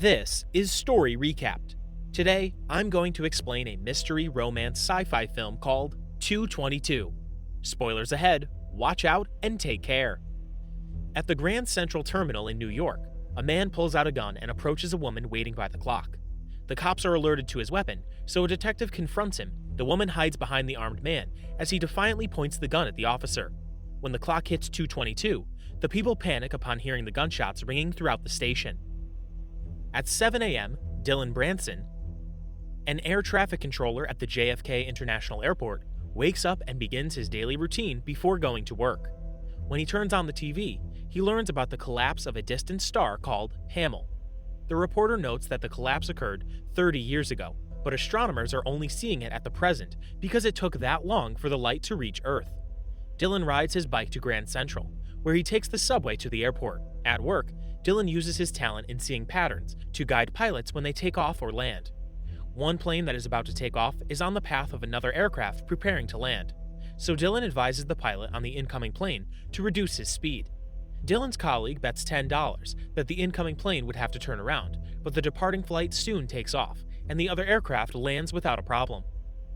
This is Story Recapped. Today, I'm going to explain a mystery romance sci-fi film called 222. Spoilers ahead, watch out, and take care. At the Grand Central Terminal in New York, a man pulls out a gun and approaches a woman waiting by the clock. The cops are alerted to his weapon, so a detective confronts him. The woman hides behind the armed man as he defiantly points the gun at the officer. When the clock hits 2:22, the people panic upon hearing the gunshots ringing throughout the station. At 7 a.m., Dylan Branson, an air traffic controller at the JFK International Airport, wakes up and begins his daily routine before going to work. When he turns on the TV, he learns about the collapse of a distant star called Hamill. The reporter notes that the collapse occurred 30 years ago, but astronomers are only seeing it at the present because it took that long for the light to reach Earth. Dylan rides his bike to Grand Central, where he takes the subway to the airport. At work, Dylan uses his talent in seeing patterns to guide pilots when they take off or land. One plane that is about to take off is on the path of another aircraft preparing to land, so Dylan advises the pilot on the incoming plane to reduce his speed. Dylan's colleague bets $10 that the incoming plane would have to turn around, but the departing flight soon takes off, and the other aircraft lands without a problem.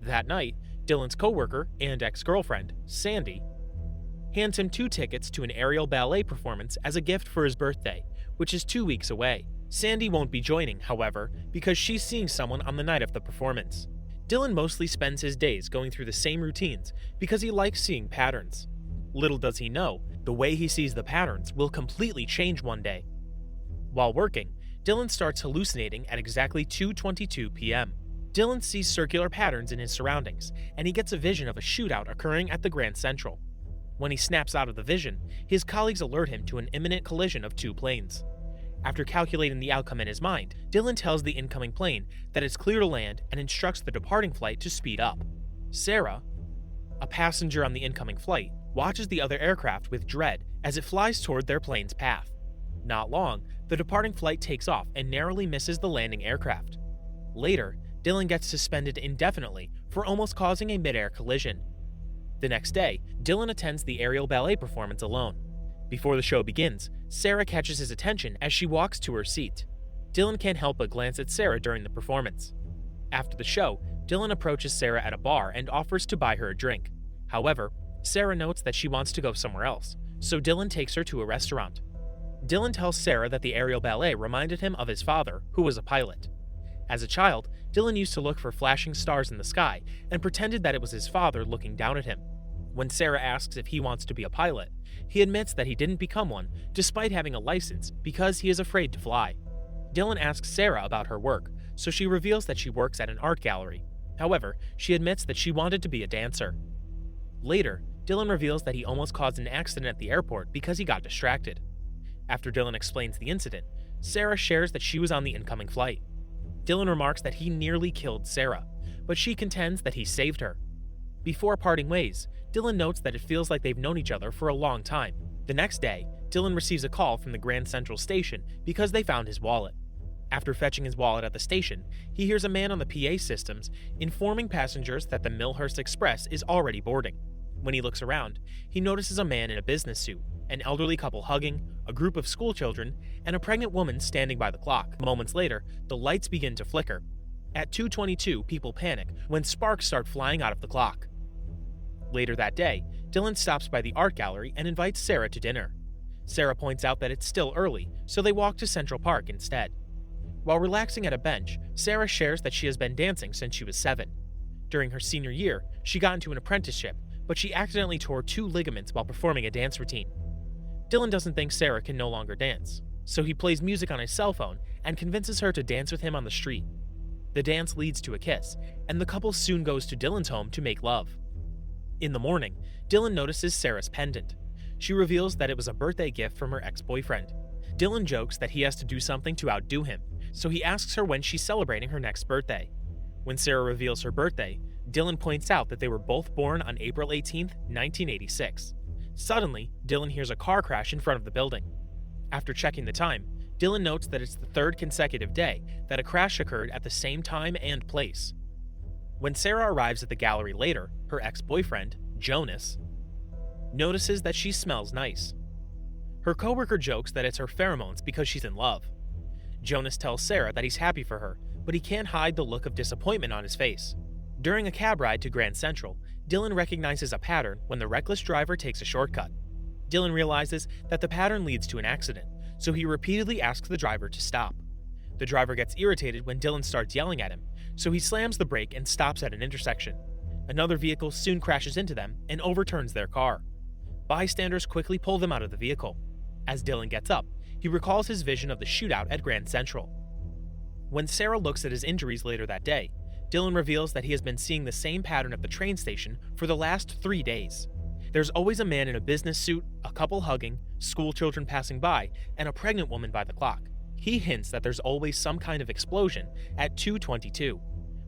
That night, Dylan's coworker and ex-girlfriend, Sandy, hands him 2 tickets to an aerial ballet performance as a gift for his birthday, which is 2 weeks away. Sandy won't be joining, however, because she's seeing someone on the night of the performance. Dylan mostly spends his days going through the same routines because he likes seeing patterns. Little does he know, the way he sees the patterns will completely change one day. While working, Dylan starts hallucinating at exactly 2:22 p.m. Dylan sees circular patterns in his surroundings, and he gets a vision of a shootout occurring at the Grand Central. When he snaps out of the vision, his colleagues alert him to an imminent collision of 2 planes. After calculating the outcome in his mind, Dylan tells the incoming plane that it's clear to land and instructs the departing flight to speed up. Sarah, a passenger on the incoming flight, watches the other aircraft with dread as it flies toward their plane's path. Not long, the departing flight takes off and narrowly misses the landing aircraft. Later, Dylan gets suspended indefinitely for almost causing a mid-air collision. The next day, Dylan attends the aerial ballet performance alone. Before the show begins, Sarah catches his attention as she walks to her seat. Dylan can't help but glance at Sarah during the performance. After the show, Dylan approaches Sarah at a bar and offers to buy her a drink. However, Sarah notes that she wants to go somewhere else, so Dylan takes her to a restaurant. Dylan tells Sarah that the aerial ballet reminded him of his father, who was a pilot. As a child, Dylan used to look for flashing stars in the sky and pretended that it was his father looking down at him. When Sarah asks if he wants to be a pilot, he admits that he didn't become one despite having a license because he is afraid to fly. Dylan asks Sarah about her work, so she reveals that she works at an art gallery. However, she admits that she wanted to be a dancer. Later, Dylan reveals that he almost caused an accident at the airport because he got distracted. After Dylan explains the incident, Sarah shares that she was on the incoming flight. Dylan remarks that he nearly killed Sarah, but she contends that he saved her. Before parting ways, Dylan notes that it feels like they've known each other for a long time. The next day, Dylan receives a call from the Grand Central Station because they found his wallet. After fetching his wallet at the station, he hears a man on the PA systems informing passengers that the Millhurst Express is already boarding. When he looks around, he notices a man in a business suit, an elderly couple hugging, a group of schoolchildren, and a pregnant woman standing by the clock. Moments later, the lights begin to flicker. At 2:22, people panic when sparks start flying out of the clock. Later that day, Dylan stops by the art gallery and invites Sarah to dinner. Sarah points out that it's still early, so they walk to Central Park instead. While relaxing at a bench, Sarah shares that she has been dancing since she was 7. During her senior year, she got into an apprenticeship, but she accidentally tore 2 ligaments while performing a dance routine. Dylan doesn't think Sarah can no longer dance, so he plays music on his cell phone and convinces her to dance with him on the street. The dance leads to a kiss, and the couple soon goes to Dylan's home to make love. In the morning, Dylan notices Sarah's pendant. She reveals that it was a birthday gift from her ex-boyfriend. Dylan jokes that he has to do something to outdo him, so he asks her when she's celebrating her next birthday. When Sarah reveals her birthday, Dylan points out that they were both born on April 18, 1986. Suddenly, Dylan hears a car crash in front of the building. After checking the time, Dylan notes that it's the 3rd consecutive day that a crash occurred at the same time and place. When Sarah arrives at the gallery later, her ex-boyfriend, Jonas, notices that she smells nice. Her coworker jokes that it's her pheromones because she's in love. Jonas tells Sarah that he's happy for her, but he can't hide the look of disappointment on his face. During a cab ride to Grand Central, Dylan recognizes a pattern when the reckless driver takes a shortcut. Dylan realizes that the pattern leads to an accident, so he repeatedly asks the driver to stop. The driver gets irritated when Dylan starts yelling at him, so he slams the brake and stops at an intersection. Another vehicle soon crashes into them and overturns their car. Bystanders quickly pull them out of the vehicle. As Dylan gets up, he recalls his vision of the shootout at Grand Central. When Sarah looks at his injuries later that day, Dylan reveals that he has been seeing the same pattern at the train station for the last 3 days. There's always a man in a business suit, a couple hugging, school children passing by, and a pregnant woman by the clock. He hints that there's always some kind of explosion at 2:22.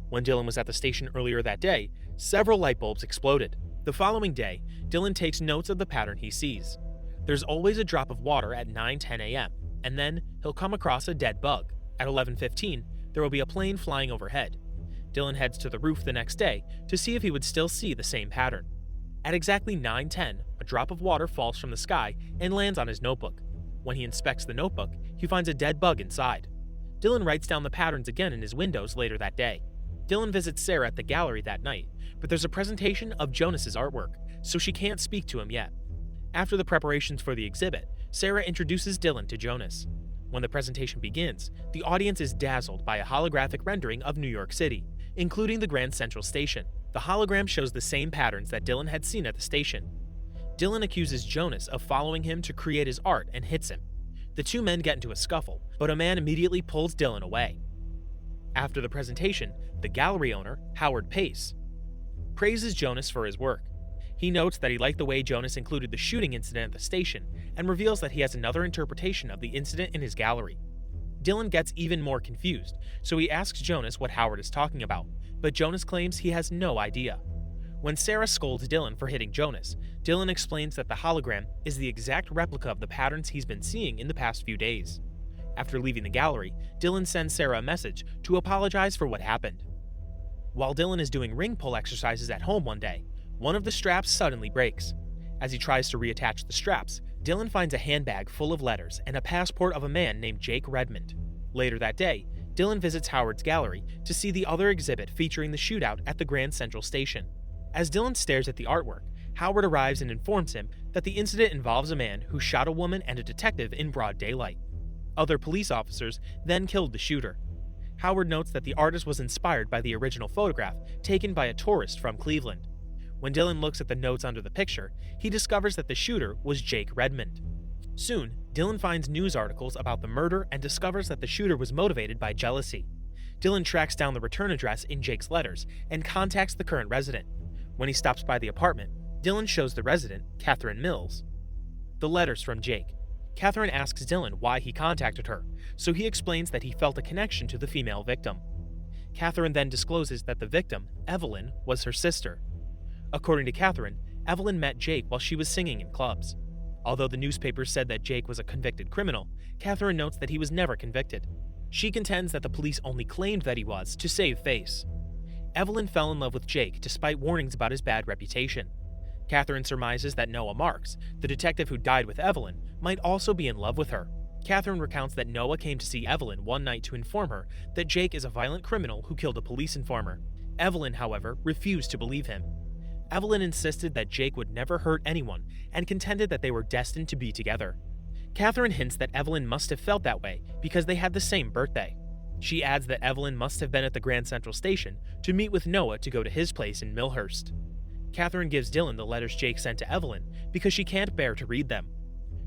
When Dylan was at the station earlier that day, several light bulbs exploded. The following day, Dylan takes notes of the pattern he sees. There's always a drop of water at 9:10 a.m., and then he'll come across a dead bug. At 11:15, there will be a plane flying overhead. Dylan heads to the roof the next day to see if he would still see the same pattern. At exactly 9:10, a drop of water falls from the sky and lands on his notebook. When he inspects the notebook, he finds a dead bug inside. Dylan writes down the patterns again in his windows later that day. Dylan visits Sarah at the gallery that night, but there's a presentation of Jonas's artwork, so she can't speak to him yet. After the preparations for the exhibit, Sarah introduces Dylan to Jonas. When the presentation begins, the audience is dazzled by a holographic rendering of New York City, including the Grand Central Station. The hologram shows the same patterns that Dylan had seen at the station. Dylan accuses Jonas of following him to create his art and hits him. The two men get into a scuffle, but a man immediately pulls Dylan away. After the presentation, the gallery owner, Howard Pace, praises Jonas for his work. He notes that he liked the way Jonas included the shooting incident at the station and reveals that he has another interpretation of the incident in his gallery. Dylan gets even more confused, so he asks Jonas what Howard is talking about, but Jonas claims he has no idea. When Sarah scolds Dylan for hitting Jonas, Dylan explains that the hologram is the exact replica of the patterns he's been seeing in the past few days. After leaving the gallery, Dylan sends Sarah a message to apologize for what happened. While Dylan is doing ring pull exercises at home one day, one of the straps suddenly breaks. As he tries to reattach the straps, Dylan finds a handbag full of letters and a passport of a man named Jake Redmond. Later that day, Dylan visits Howard's gallery to see the other exhibit featuring the shootout at the Grand Central Station. As Dylan stares at the artwork, Howard arrives and informs him that the incident involves a man who shot a woman and a detective in broad daylight. Other police officers then killed the shooter. Howard notes that the artist was inspired by the original photograph taken by a tourist from Cleveland. When Dylan looks at the notes under the picture, he discovers that the shooter was Jake Redmond. Soon, Dylan finds news articles about the murder and discovers that the shooter was motivated by jealousy. Dylan tracks down the return address in Jake's letters and contacts the current resident. When he stops by the apartment, Dylan shows the resident, Catherine Mills, the letters from Jake. Catherine asks Dylan why he contacted her, so he explains that he felt a connection to the female victim. Catherine then discloses that the victim, Evelyn, was her sister. According to Catherine, Evelyn met Jake while she was singing in clubs. Although the newspapers said that Jake was a convicted criminal, Catherine notes that he was never convicted. She contends that the police only claimed that he was to save face. Evelyn fell in love with Jake despite warnings about his bad reputation. Catherine surmises that Noah Marks, the detective who died with Evelyn, might also be in love with her. Catherine recounts that Noah came to see Evelyn one night to inform her that Jake is a violent criminal who killed a police informer. Evelyn, however, refused to believe him. Evelyn insisted that Jake would never hurt anyone and contended that they were destined to be together. Catherine hints that Evelyn must have felt that way because they had the same birthday. She adds that Evelyn must have been at the Grand Central Station to meet with Noah to go to his place in Millhurst. Catherine gives Dylan the letters Jake sent to Evelyn because she can't bear to read them.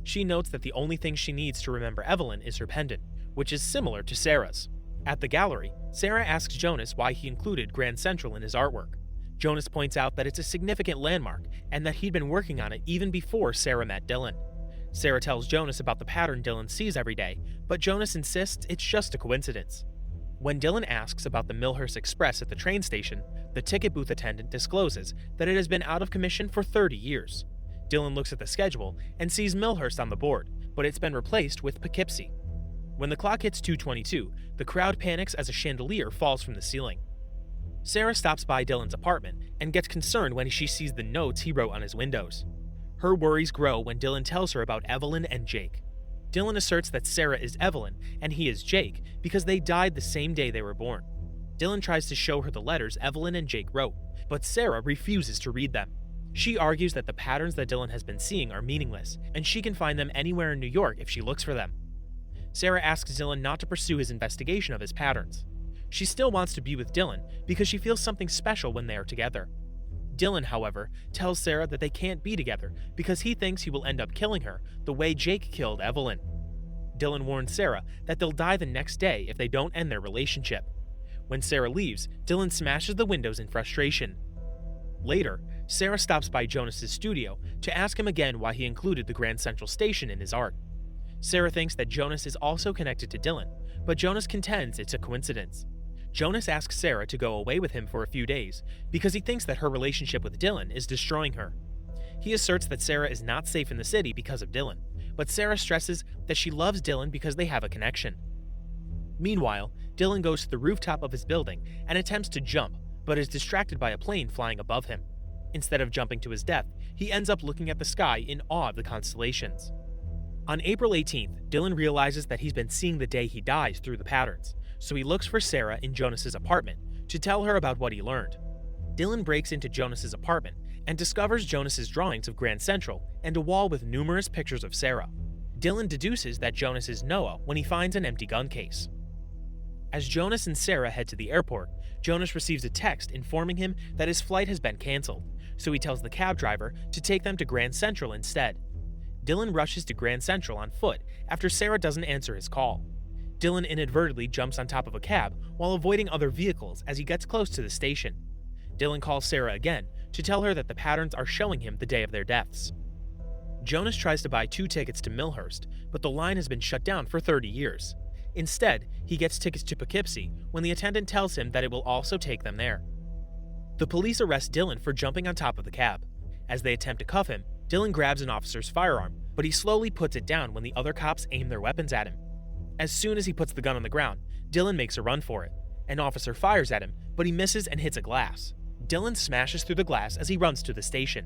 She notes that the only thing she needs to remember Evelyn is her pendant, which is similar to Sarah's. At the gallery, Sarah asks Jonas why he included Grand Central in his artwork. Jonas points out that it's a significant landmark and that he'd been working on it even before Sarah met Dylan. Sarah tells Jonas about the pattern Dylan sees every day, but Jonas insists it's just a coincidence. When Dylan asks about the Millhurst Express at the train station, the ticket booth attendant discloses that it has been out of commission for 30 years. Dylan looks at the schedule and sees Millhurst on the board, but it's been replaced with Poughkeepsie. When the clock hits 2:22, the crowd panics as a chandelier falls from the ceiling. Sarah stops by Dylan's apartment and gets concerned when she sees the notes he wrote on his windows. Her worries grow when Dylan tells her about Evelyn and Jake. Dylan asserts that Sarah is Evelyn and he is Jake because they died the same day they were born. Dylan tries to show her the letters Evelyn and Jake wrote, but Sarah refuses to read them. She argues that the patterns that Dylan has been seeing are meaningless, and she can find them anywhere in New York if she looks for them. Sarah asks Dylan not to pursue his investigation of his patterns. She still wants to be with Dylan because she feels something special when they are together. Dylan, however, tells Sarah that they can't be together because he thinks he will end up killing her the way Jake killed Evelyn. Dylan warns Sarah that they'll die the next day if they don't end their relationship. When Sarah leaves, Dylan smashes the windows in frustration. Later, Sarah stops by Jonas's studio to ask him again why he included the Grand Central Station in his art. Sarah thinks that Jonas is also connected to Dylan, but Jonas contends it's a coincidence. Jonas asks Sarah to go away with him for a few days because he thinks that her relationship with Dylan is destroying her. He asserts that Sarah is not safe in the city because of Dylan, but Sarah stresses that she loves Dylan because they have a connection. Meanwhile, Dylan goes to the rooftop of his building and attempts to jump, but is distracted by a plane flying above him. Instead of jumping to his death, he ends up looking at the sky in awe of the constellations. On April 18th, Dylan realizes that he's been seeing the day he dies through the patterns, so he looks for Sarah in Jonas's apartment to tell her about what he learned. Dylan breaks into Jonas's apartment and discovers Jonas's drawings of Grand Central and a wall with numerous pictures of Sarah. Dylan deduces that Jonas is Noah when he finds an empty gun case. As Jonas and Sarah head to the airport, Jonas receives a text informing him that his flight has been canceled, so he tells the cab driver to take them to Grand Central instead. Dylan rushes to Grand Central on foot after Sarah doesn't answer his call. Dylan inadvertently jumps on top of a cab while avoiding other vehicles as he gets close to the station. Dylan calls Sarah again to tell her that the patterns are showing him the day of their deaths. Jonas tries to buy 2 tickets to Millhurst, but the line has been shut down for 30 years. Instead, he gets tickets to Poughkeepsie when the attendant tells him that it will also take them there. The police arrest Dylan for jumping on top of the cab. As they attempt to cuff him, Dylan grabs an officer's firearm, but he slowly puts it down when the other cops aim their weapons at him. As soon as he puts the gun on the ground, Dylan makes a run for it. An officer fires at him, but he misses and hits a glass. Dylan smashes through the glass as he runs to the station.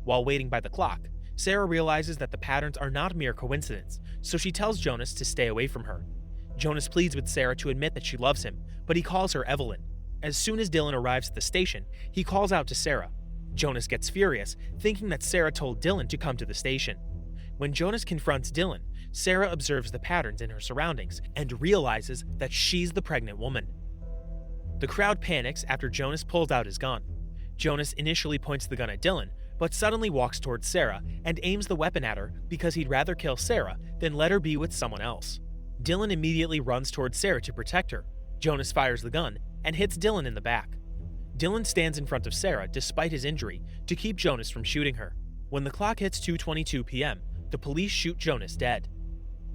While waiting by the clock, Sarah realizes that the patterns are not mere coincidence, so she tells Jonas to stay away from her. Jonas pleads with Sarah to admit that she loves him, but he calls her Evelyn. As soon as Dylan arrives at the station, he calls out to Sarah. Jonas gets furious, thinking that Sarah told Dylan to come to the station. When Jonas confronts Dylan, Sarah observes the patterns in her surroundings and realizes that she's the pregnant woman. The crowd panics after Jonas pulls out his gun. Jonas initially points the gun at Dylan, but suddenly walks towards Sarah and aims the weapon at her because he'd rather kill Sarah than let her be with someone else. Dylan immediately runs towards Sarah to protect her. Jonas fires the gun and hits Dylan in the back. Dylan stands in front of Sarah despite his injury to keep Jonas from shooting her. When the clock hits 2:22 p.m., the police shoot Jonas dead.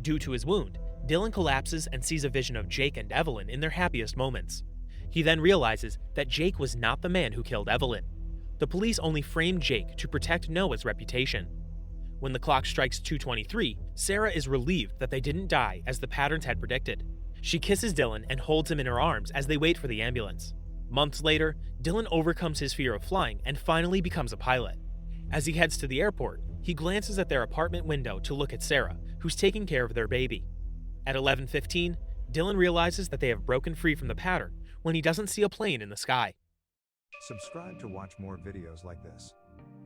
Due to his wound, Dylan collapses and sees a vision of Jake and Evelyn in their happiest moments. He then realizes that Jake was not the man who killed Evelyn. The police only framed Jake to protect Noah's reputation. When the clock strikes 2:23, Sarah is relieved that they didn't die as the patterns had predicted. She kisses Dylan and holds him in her arms as they wait for the ambulance. Months later, Dylan overcomes his fear of flying and finally becomes a pilot. As he heads to the airport, he glances at their apartment window to look at Sarah, who's taking care of their baby. At 11:15, Dylan realizes that they have broken free from the pattern when he doesn't see a plane in the sky. Subscribe to watch more videos like this.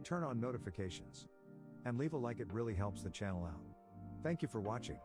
Turn on notifications. And leave a like, it really helps the channel out. Thank you for watching.